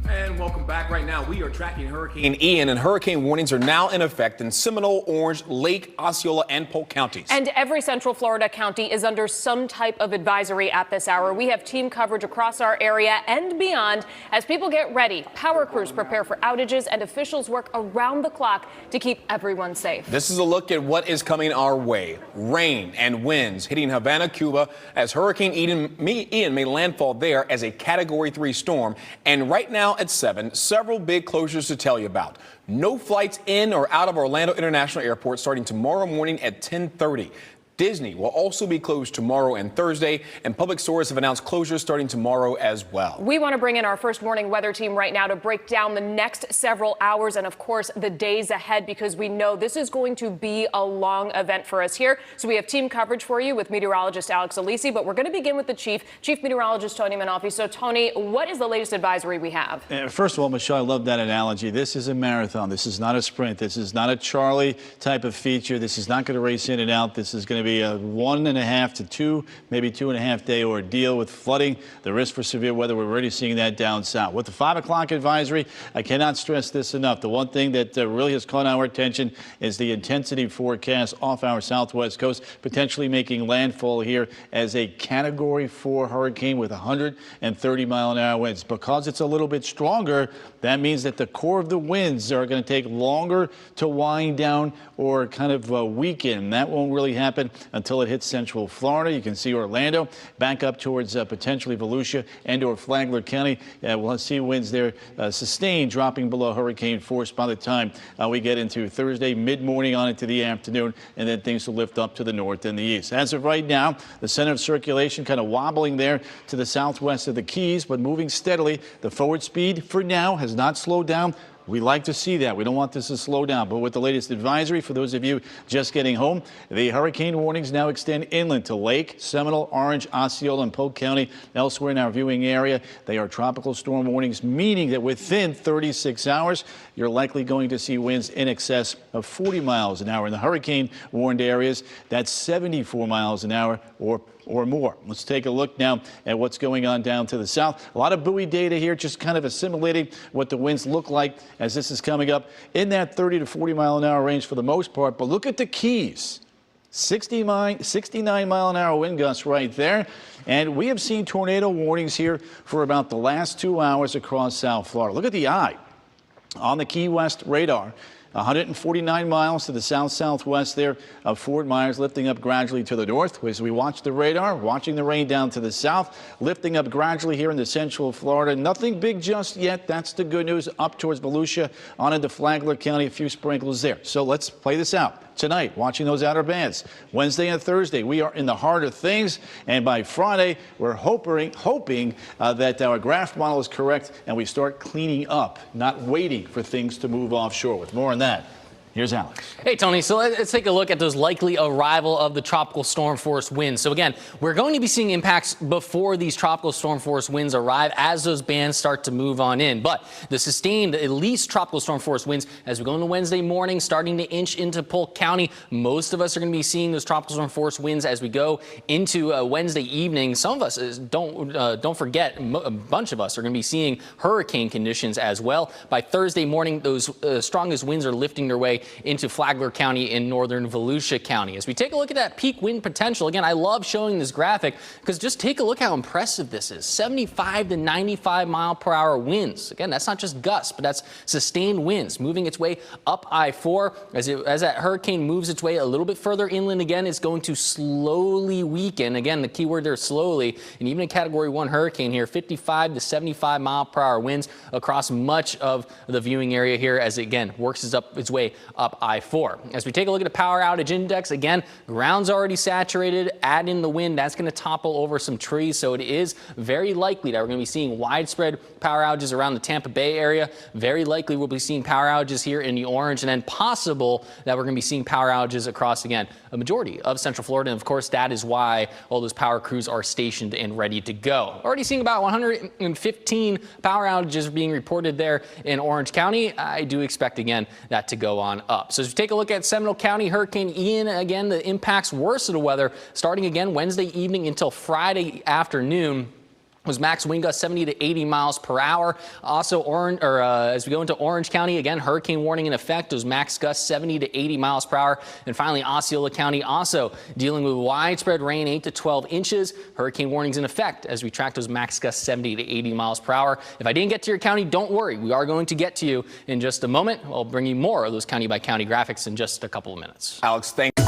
And welcome back. Right now, we are tracking Hurricane Ian, and hurricane warnings are now in effect in Seminole, Orange, Lake, Osceola, and Polk counties. And every Central Florida county is under some type of advisory at this hour. We have team coverage across our area and beyond as people get ready. Power crews prepare for outages, and officials work around the clock to keep everyone safe. This is a look at what is coming our way. Rain and winds hitting Havana, Cuba, as Hurricane Ian may landfall there as a Category 3 storm. And right now at 7, several big closures to tell you about. No flights in or out of Orlando International Airport starting tomorrow morning at 10:30. Disney will also be closed tomorrow and Thursday, and public stores have announced closures starting tomorrow as well. We want to bring in our first morning weather team right now to break down the next several hours and, of course, the days ahead, because we know this is going to be a long event for us here. So we have team coverage for you with meteorologist Alex Alisi, but we're going to begin with the Chief Meteorologist Tony Manolfi. So, Tony, what is the latest advisory we have? First of all, Michelle, I love that analogy. This is a marathon. This is not a sprint. This is not a Charlie type of feature. This is not going to race in and out. This is going to be a 1.5 to 2, maybe 2.5 day ordeal with flooding, the risk for severe weather. We're already seeing that down south. With the 5 o'clock advisory, I cannot stress this enough. The one thing that really has caught our attention is the intensity forecast off our southwest coast, potentially making landfall here as a Category 4 hurricane with 130-mile-an-hour winds. Because it's a little bit stronger, that means that the core of the winds are going to take longer to wind down or kind of weaken. That won't really happen until it hits Central Florida. You can see Orlando back up towards potentially Volusia and or Flagler County. We'll see winds there sustained, dropping below hurricane force by the time we get into Thursday mid-morning on into the afternoon, and then things will lift up to the north and the east. As of right now, the center of circulation kind of wobbling there to the southwest of the Keys, but moving steadily. The forward speed for now has not slowed down. We like to see that. We don't want this to slow down. But with the latest advisory, for those of you just getting home, the hurricane warnings now extend inland to Lake, Seminole, Orange, Osceola, and Polk County. Elsewhere in our viewing area, they are tropical storm warnings, meaning that within 36 hours, you're likely going to see winds in excess of 40 miles an hour. In the hurricane-warned areas, that's 74 miles an hour or more. Let's take a look now at what's going on down to the south. A lot of buoy data here, just kind of assimilating what the winds look like as this is coming up in that 30 to 40 mile an hour range for the most part. But look at the Keys. 69 mile an hour wind gusts right there. And we have seen tornado warnings here for about the last 2 hours across South Florida. Look at the eye on the Key West radar. 149 miles to the south-southwest there of Fort Myers, lifting up gradually to the north as we watch the radar, watching the rain down to the south, lifting up gradually here in the Central Florida. Nothing big just yet. That's the good news. Up towards Volusia, on into Flagler County, a few sprinkles there. So let's play this out. Tonight, watching those outer bands. Wednesday and Thursday, we are in the heart of things, and by Friday, we're hoping that our graph model is correct and we start cleaning up, not waiting for things to move offshore. With more on that, here's Alex. Hey, Tony. So let's take a look at those likely arrival of the tropical storm force winds. So again, we're going to be seeing impacts before these tropical storm force winds arrive as those bands start to move on in. But the sustained, at least tropical storm force winds as we go into Wednesday morning, starting to inch into Polk County. Most of us are going to be seeing those tropical storm force winds as we go into Wednesday evening. Some of us don't forget, a bunch of us are going to be seeing hurricane conditions as well. By Thursday morning, those strongest winds are lifting their way into Flagler County in northern Volusia County. As we take a look at that peak wind potential, again, I love showing this graphic because just take a look how impressive this is. 75 to 95 mile per hour winds. Again, that's not just gusts, but that's sustained winds moving its way up I-4. As that hurricane moves its way a little bit further inland again, it's going to slowly weaken. Again, the key word there is slowly. And even a Category 1 hurricane here, 55 to 75 mile per hour winds across much of the viewing area here as it, again, works its way up I-4. As we take a look at the power outage index, again, ground's already saturated. Add in the wind, that's going to topple over some trees. So it is very likely that we're going to be seeing widespread power outages around the Tampa Bay area. Very likely we'll be seeing power outages here in the Orange, and then possible that we're going to be seeing power outages across, again, a majority of Central Florida. And of course, that is why all those power crews are stationed and ready to go. Already seeing about 115 power outages being reported there in Orange County. I do expect, again, that to go on up. So as we take a look at Seminole County, Hurricane Ian, again, the impacts worst of the weather starting again Wednesday evening until Friday afternoon. was max wind gusts 70 to 80 miles per hour. Also, as we go into Orange County, again, hurricane warning in effect. Those max gusts 70 to 80 miles per hour. And finally, Osceola County also dealing with widespread rain, 8 to 12 inches. Hurricane warnings in effect as we track those max gusts 70 to 80 miles per hour. If I didn't get to your county, don't worry. We are going to get to you in just a moment. I'll bring you more of those county by county graphics in just a couple of minutes. Alex, thank you.